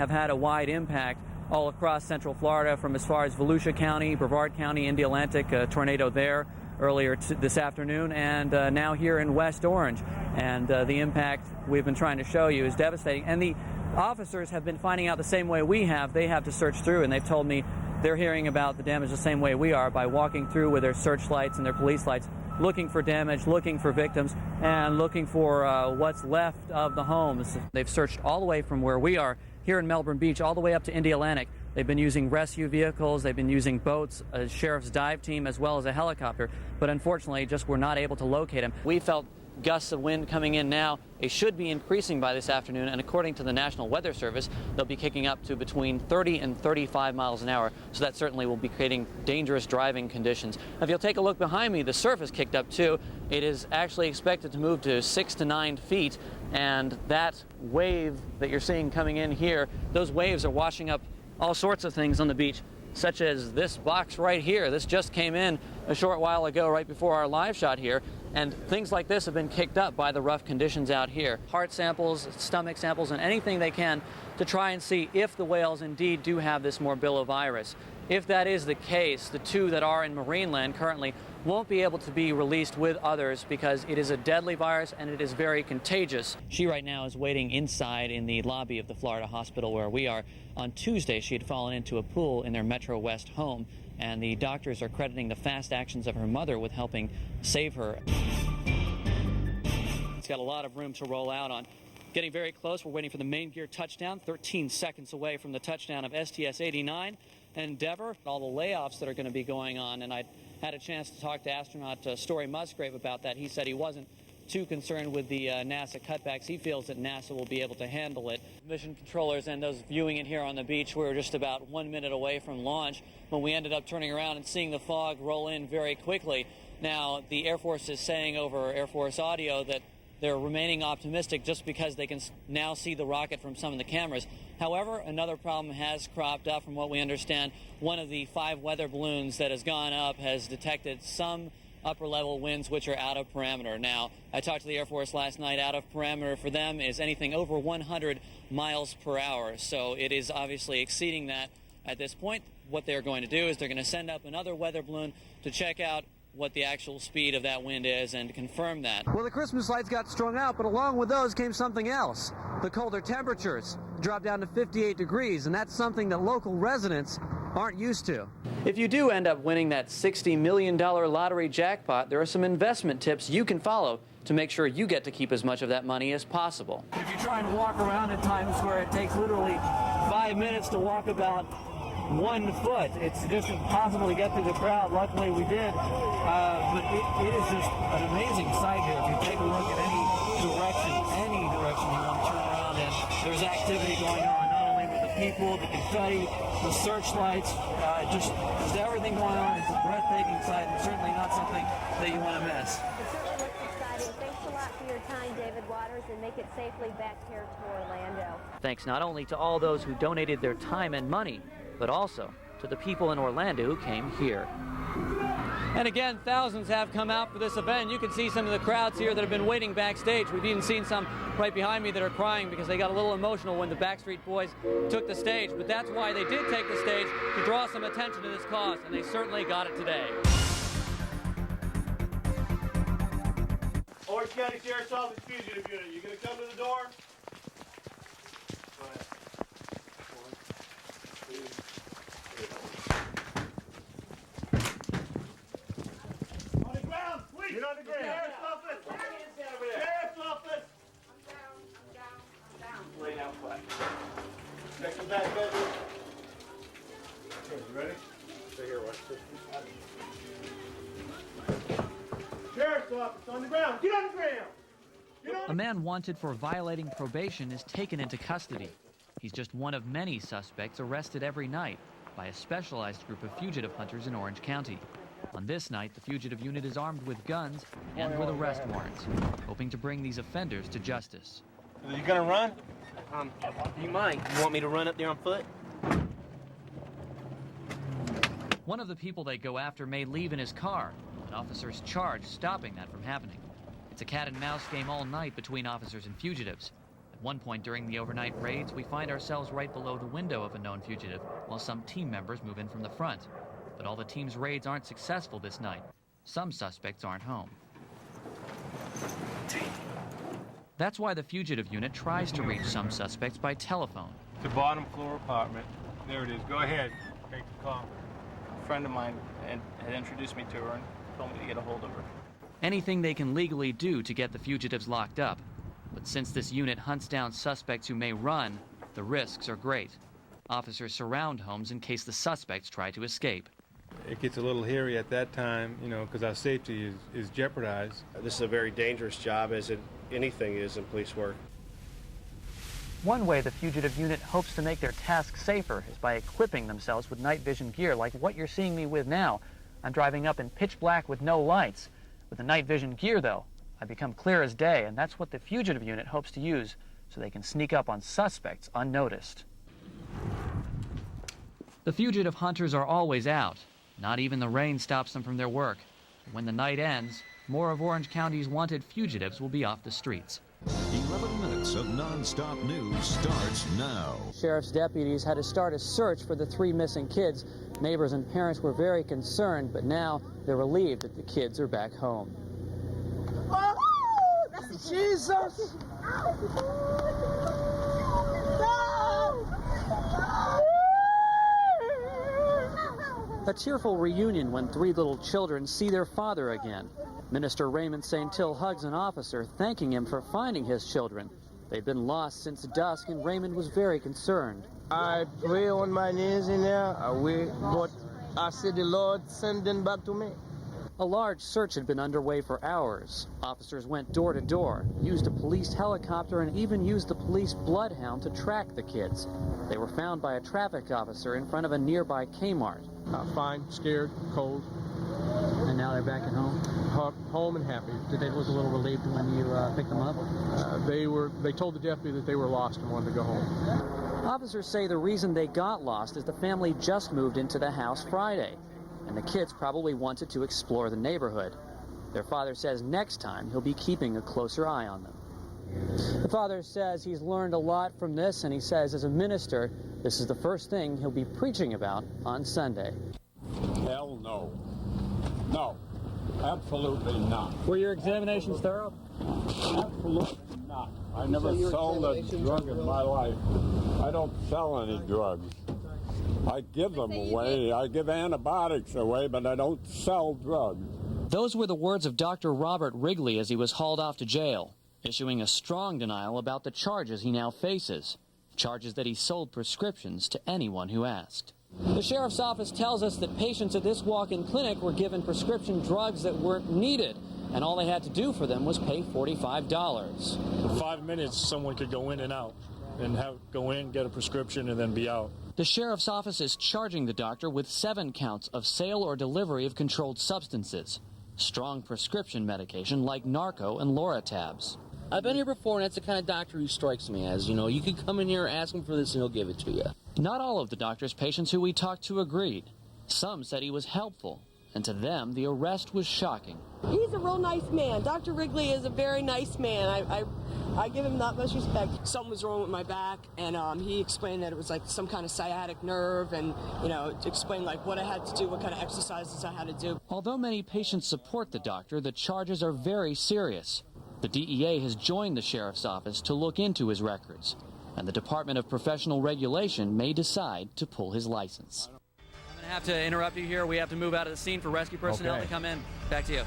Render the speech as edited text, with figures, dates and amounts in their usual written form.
have had a wide impact all across Central Florida, from as far as Volusia County, Brevard County, Indy Atlantic, a tornado there earlier this afternoon, and now here in West Orange. And the impact we've been trying to show you is devastating. And the officers have been finding out the same way we have. They have to search through, and they've told me they're hearing about the damage the same way we are, by walking through with their searchlights and their police lights, looking for damage, looking for victims, and looking for what's left of the homes. They've searched all the way from where we are here in Melbourne Beach all the way up to Indy Atlantic. They've been using rescue vehicles, they've been using boats, a sheriff's dive team, as well as a helicopter, but unfortunately just were not able to locate him. We felt gusts of wind coming in now. They should be increasing by this afternoon, and according to the National Weather Service, they'll be kicking up to between 30 and 35 miles an hour, so that certainly will be creating dangerous driving conditions. If you'll take a look behind me, the surf is kicked up too. It is actually expected to move to 6 to 9 feet, and that wave that you're seeing coming in here, those waves are washing up all sorts of things on the beach, such as this box right here. This just came in a short while ago, right before our live shot here, and things like this have been kicked up by the rough conditions out here. Heart samples, stomach samples, and anything they can to try and see if the whales indeed do have this morbillovirus. If that is the case, the 2 that are in Marineland currently won't be able to be released with others because it is a deadly virus and it is very contagious. She right now is waiting inside in the lobby of the Florida hospital where we are. On Tuesday, she had fallen into a pool in their Metro West home, and the doctors are crediting the fast actions of her mother with helping save her. It's got a lot of room to roll out on. Getting very close. We're waiting for the main gear touchdown, 13 seconds away from the touchdown of STS-89 Endeavour. All the layoffs that are going to be going on, and I had a chance to talk to astronaut Story Musgrave about that. He said he wasn't too concerned with the NASA cutbacks. He feels that NASA will be able to handle it. Mission controllers and those viewing it here on the beach, we were just about 1 minute away from launch when we ended up turning around and seeing the fog roll in very quickly. Now, the Air Force is saying over Air Force audio that they're remaining optimistic just because they can now see the rocket from some of the cameras. However, another problem has cropped up. From what we understand, one of the 5 weather balloons that has gone up has detected some upper-level winds which are out of parameter. Now, I talked to the Air Force last night. Out of parameter for them is anything over 100 miles per hour. So it is obviously exceeding that at this point. What they're going to do is they're going to send up another weather balloon to check out what the actual speed of that wind is and to confirm that. Well, the Christmas lights got strung out, but along with those came something else. The colder temperatures dropped down to 58 degrees, and that's something that local residents aren't used to. If you do end up winning that $60 million lottery jackpot, there are some investment tips you can follow to make sure you get to keep as much of that money as possible. If you're trying to walk around at times where it takes literally 5 minutes to walk about 1 foot, it's just impossible to get through the crowd. Luckily we did, but it is just an amazing sight here. If you take a look at any direction you want to turn around in, there's activity going on, not only with the people, the confetti, the searchlights, just there's everything going on. It's a breathtaking sight, and certainly not something that you want to miss. It certainly looks exciting. Thanks a lot for your time, David Waters, and make it safely back here to Orlando. Thanks not only to all those who donated their time and money, but also to the people in Orlando who came here. And again, thousands have come out for this event. You can see some of the crowds here that have been waiting backstage. We've even seen some right behind me that are crying because they got a little emotional when the Backstreet Boys took the stage. But that's why they did take the stage, to draw some attention to this cause, and they certainly got it today. Orange County Sheriff's Office Fugitive Unit, you gonna come to the door? Go ahead. 1, 2, 3. On the ground, please! Get on the ground! Sheriff's Office! Sheriff's Office! I'm down. Lay down flat. Check the back bedroom. Okay, you ready? Stay here, watch this. Sheriff's Office, on the ground! Get on the ground! A man wanted for violating probation is taken into custody. He's just one of many suspects arrested every night by a specialized group of fugitive hunters in Orange County. On this night, the fugitive unit is armed with guns and with arrest warrants, hoping to bring these offenders to justice. Are you gonna run? You might. You want me to run up there on foot? One of the people they go after may leave in his car, and officers charge stopping that from happening. It's a cat and mouse game all night between officers and fugitives. one point during the overnight raids, we find ourselves right below the window of a known fugitive while some team members move in from the front. But all the team's raids aren't successful this night. Some suspects aren't home. That's why the fugitive unit tries to reach some suspects by telephone. The bottom floor apartment. There it is. Go ahead. Take the call. A friend of mine had introduced me to her and told me to get a hold of her. Anything they can legally do to get the fugitives locked up. But since this unit hunts down suspects who may run, the risks are great. Officers surround homes in case the suspects try to escape. It gets a little hairy at that time, you know, because our safety is jeopardized. This is a very dangerous job, as anything is in police work. One way the fugitive unit hopes to make their task safer is by equipping themselves with night vision gear like what you're seeing me with now. I'm driving up in pitch black with no lights. With the night vision gear, though, I become clear as day, and that's what the fugitive unit hopes to use so they can sneak up on suspects unnoticed. The fugitive hunters are always out. Not even the rain stops them from their work. When the night ends, more of Orange County's wanted fugitives will be off the streets. 11 minutes of non-stop news starts now. Sheriff's deputies had to start a search for the 3 missing kids. Neighbors and parents were very concerned, but now they're relieved that the kids are back home. Oh, that's Jesus! A tearful reunion when 3 little children see their father again. Minister Raymond St. Till hugs an officer, thanking him for finding his children. They've been lost since dusk, and Raymond was very concerned. I pray on my knees in there, but I see the Lord send them back to me. A large search had been underway for hours. Officers went door to door, used a police helicopter, and even used the police bloodhound to track the kids. They were found by a traffic officer in front of a nearby Kmart. Fine, scared, cold. And now they're back at home? Home and happy. Did they look a little relieved when you picked them up? They told the deputy that they were lost and wanted to go home. Officers say the reason they got lost is the family just moved into the house Friday, and the kids probably wanted to explore the neighborhood. Their father says next time he'll be keeping a closer eye on them. The father says he's learned a lot from this, and he says as a minister, this is the first thing he'll be preaching about on Sunday. Hell no. No. Absolutely not. Were your examinations thorough? Absolutely not. I never sold a drug in my life. I don't sell any drugs. I give them away. I give antibiotics away, but I don't sell drugs. Those were the words of Dr. Robert Wrigley as he was hauled off to jail, issuing a strong denial about the charges he now faces. Charges that he sold prescriptions to anyone who asked. The sheriff's office tells us that patients at this walk-in clinic were given prescription drugs that weren't needed, and all they had to do for them was pay $45. In 5 minutes, someone could go in and out, and go in, get a prescription, and then be out. The sheriff's office is charging the doctor with 7 counts of sale or delivery of controlled substances, strong prescription medication like Narco and Loratabs. I've been here before, and that's the kind of doctor who strikes me as, you know, you could come in here, ask him for this, and he'll give it to you. Not all of the doctor's patients who we talked to agreed. Some said he was helpful, and to them, the arrest was shocking. He's a real nice man. Dr. Wrigley is a very nice man. I give him that much respect. Something was wrong with my back, and he explained that it was like some kind of sciatic nerve, and, you know, explained like what I had to do, what kind of exercises I had to do. Although many patients support the doctor, the charges are very serious. The DEA has joined the sheriff's office to look into his records, and the Department of Professional Regulation may decide to pull his license. I'm going to have to interrupt you here. We have to move out of the scene for rescue personnel to come in. Back to you.